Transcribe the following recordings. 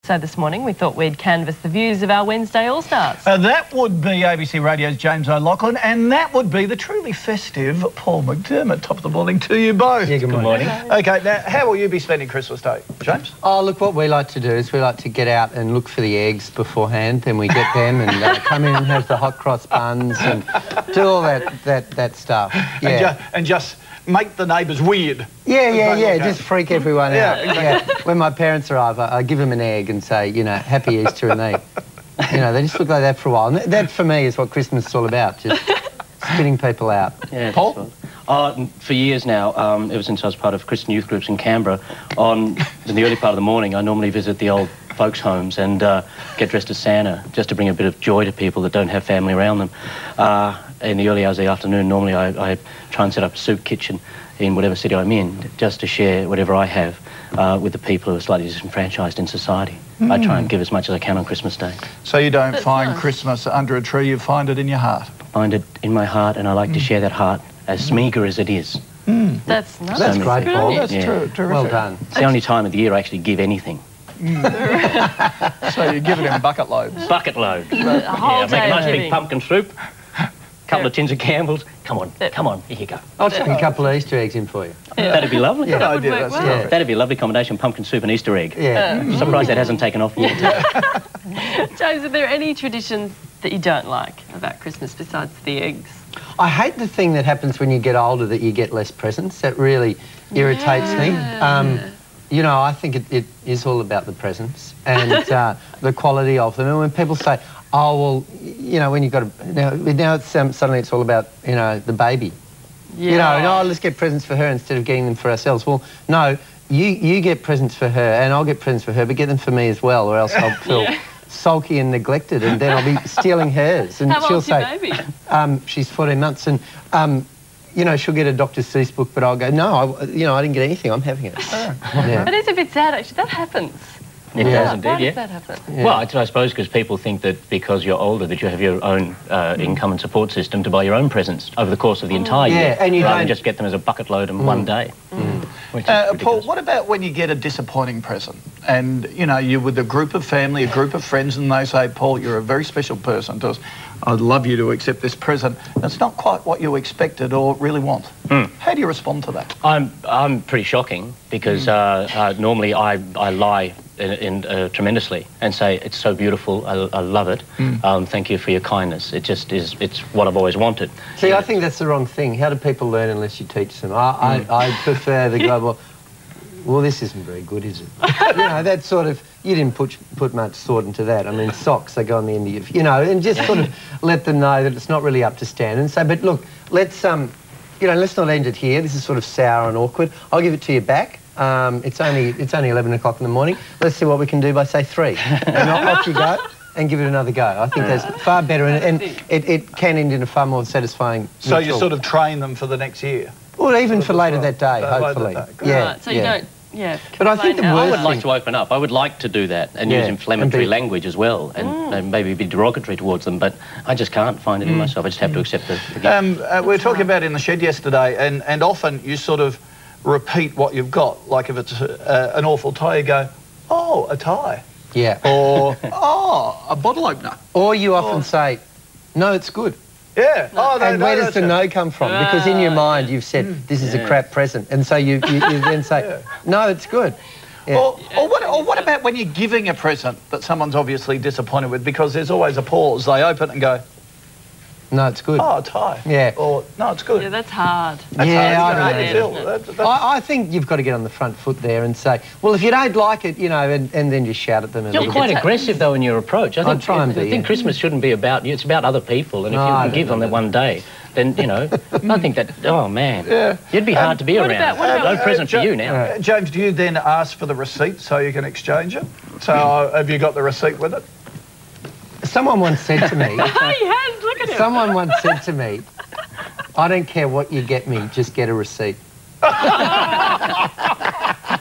So this morning we thought we'd canvass the views of our Wednesday All-Stars. That would be ABC Radio's James O'Loughlin, and that would be the truly festive Paul McDermott. Top of the morning to you both. Yeah, good morning. Okay, now how will you be spending Christmas Day, James? Oh, look, what we like to do is we like to get out and look for the eggs beforehand, then we get them and come in and have the hot cross buns and do all that stuff. Yeah. And just make the neighbours weird. Yeah, just freak everyone out. Exactly. Yeah. When my parents arrive, I give them an egg and say, you know, Happy Easter, and they just look like that for a while. And that, for me, is what Christmas is all about, just spitting people out. Yeah, Paul? For years now, ever since I was part of Christian youth groups in Canberra, in the early part of the morning, I normally visit the old folks' homes and get dressed as Santa, just to bring a bit of joy to people that don't have family around them. In the early hours of the afternoon, normally I try and set up a soup kitchen in whatever city I'm in, just to share whatever I have with the people who are slightly disenfranchised in society. I try and give as much as I can on Christmas Day. So you don't find Christmas under a tree, you find it in your heart? I find it in my heart, and I like to share that heart, as meagre as it is. That's nice. That's great, Paul. That's true. Terrific. Well done. It's the only time of the year I actually give anything. So you give it in bucket loads? Bucket load. A whole Make day a nice of big giving. pumpkin soup, couple of tins of Campbell's. Come on, here you go. I'll chuck a couple of Easter eggs in for you. That'd be lovely. Yeah. Good idea, work that's well. terrific. That'd be a lovely combination, pumpkin soup and Easter egg. Yeah. I'm surprised that hasn't taken off yet. James, are there any traditions that you don't like about Christmas besides the eggs? I hate the thing that happens when you get older, that you get less presents. That really irritates me. You know, I think it is all about the presents and the quality of them. And when people say, oh, well, you know, when you've got a... Now it's, suddenly it's all about, you know, the baby. Yeah. You know, no, let's get presents for her instead of getting them for ourselves. Well, no, you get presents for her and I'll get presents for her, but get them for me as well, or else I'll feel sulky and neglected, and then I'll be stealing hers. And How she'll old's say, your baby? she's 14 months, and you know, she'll get a Dr. Seuss book, but I'll go, no, I didn't get anything, I'm having it. Yeah. It is a bit sad, actually. That happens. It does indeed, Why yeah. does that happen? Yeah. Well, I suppose because people think that because you're older that you have your own income and support system to buy your own presents over the course of the entire year, and you rather don't than just get them as a bucket load in one day. Which is Paul, ridiculous. what about when you get a disappointing present and, you know, you're with a group of family, a group of friends, and they say, Paul, you're a very special person to us. I'd love you to accept this present. It's not quite what you expected or really want. How do you respond to that? I'm pretty shocking because normally I lie tremendously and say, it's so beautiful, I love it, thank you for your kindness. It just is, it's what I've always wanted. See, I think that's the wrong thing. How do people learn unless you teach them? I prefer the global, well, this isn't very good, is it? You know, that sort of, you didn't put much thought into that. I mean, socks, they go on the end of your, you know, and just sort of let them know that it's not really up to standard and say, but look, let's, you know, let's not end it here. This is sort of sour and awkward. I'll give it to you back. It's only 11 o'clock in the morning. Let's see what we can do by, say, 3. And off you go and give it another go. I think that's far better, and it can end in a far more satisfying So ritual. you sort of train them for the next year? Well, even for later that day, hopefully. Yeah, Right, so you don't, But I think the complain I worst would like to open up. I would like to do that and use inflammatory language as well, and maybe be derogatory towards them, but I just can't find it in myself. I just have to accept the gift. We were talking about in the shed yesterday, and often you sort of repeat what you've got. Like if it's an awful tie, you go, oh, a tie. Yeah. Or, oh, a bottle opener. Or you often say, no, it's good. Yeah. Oh, And where does the no come from? Because in your mind you've said, this is a crap present. And so you then say, no, it's good. Yeah. Or what about when you're giving a present that someone's obviously disappointed with, because there's always a pause. They open it and go, no, it's good. oh, a tie. Yeah. Or, no, it's good. Yeah, that's hard. That's Yeah, hard. I It's don't gonna make you feel. I think you've got to get on the front foot there and say, well, if you don't like it, you know, and then just shout at them. And You're quite aggressive, though, in your approach. I think Christmas shouldn't be about you. It's about other people. And if you can give on that one day, then, you know, I think that, oh, man, you'd be hard to be around. No present for you now. James, do you then ask for the receipt so you can exchange it? So have you got the receipt with it? Someone once said to me... He has, look at him. Someone once said to me, I don't care what you get me, just get a receipt.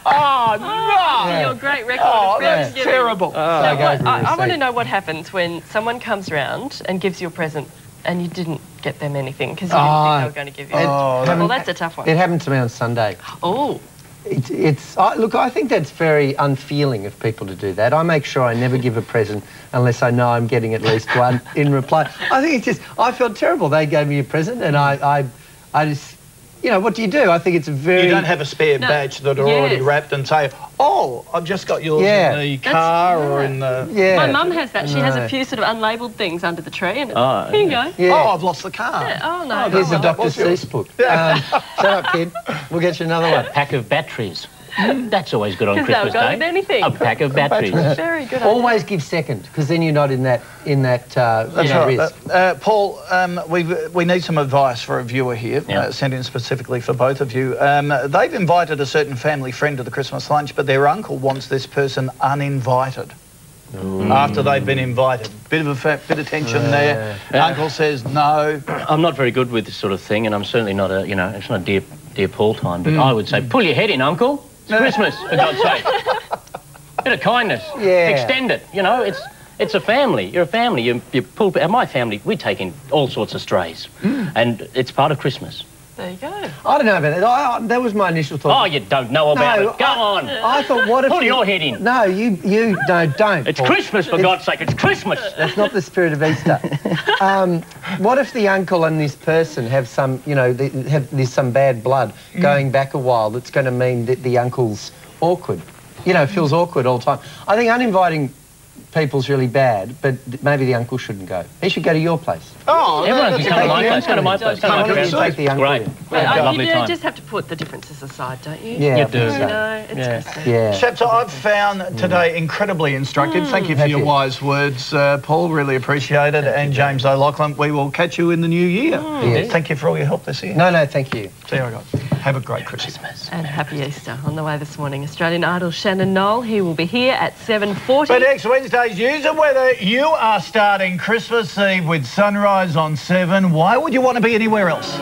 Oh, no! Your great record Oh, of that's giving. terrible. I want to know what happens when someone comes round and gives you a present and you didn't get them anything because you didn't think they were going to give you it. Oh, well, that's a tough one. It happened to me on Sunday. Oh. Look, I think that's very unfeeling of people to do that. I make sure I never give a present unless I know I'm getting at least one in reply. I think it's just, I felt terrible. They gave me a present and I just, you know, what do you do? I think it's a very... You don't have a spare badge that are already wrapped and say, oh, I've just got yours in the car or in the... Yeah. My mum has that. She has a few sort of unlabelled things under the tree and here you go. Yeah. Oh, I've lost the car. Yeah. Oh, no. Here's the Dr. Seuss book. Shut up, kid. We'll get you another one. A pack of batteries. That's always good on Christmas Day. Anything. A pack of batteries. Very good. Always give second, because then you're not in that risk. Paul, we need some advice for a viewer here, sent in specifically for both of you. They've invited a certain family friend to the Christmas lunch, but their uncle wants this person uninvited. After they've been invited. Bit of tension there. Uncle says no. I'm not very good with this sort of thing, and I'm certainly not a, you know, it's not dear Paul time, but I would say, pull your head in, Uncle. It's Christmas, for God's sake. Bit of kindness. Yeah. Extend it. You know, it's a family. You're a family. You pull. My family, we take in all sorts of strays, and it's part of Christmas. There you go. I don't know about that. That was my initial thought. Oh, you don't know about it. Go on. I thought, what if... Pull your head in. No, no, don't. It's Paul. Christmas, for God's sake. It's Christmas. That's not the spirit of Easter. What if the uncle and this person have some, you know, there's some bad blood going back a while that's going to mean that the uncle's awkward? You know, feels awkward all the time. I think uninviting people's really bad, but maybe the uncle shouldn't go. He should go to your place. Oh, everyone can come to my place. Go to my place. Come on, take the uncle. Great. You just have to put the differences aside, don't you? Yeah, you do. You know, it's Christmas. Chaps, I've found today incredibly instructive. Thank you for your wise words, Paul. Really appreciate it. And James O'Loughlin, we will catch you in the new year. Thank you for all your help this year. No, thank you. See you guys. Have a great Christmas. And happy Easter. On the way this morning, Australian Idol Shannon Knoll. He will be here at 7:40. But next Wednesday's news and whether you are starting Christmas Eve with Sunrise on 7, why would you want to be anywhere else?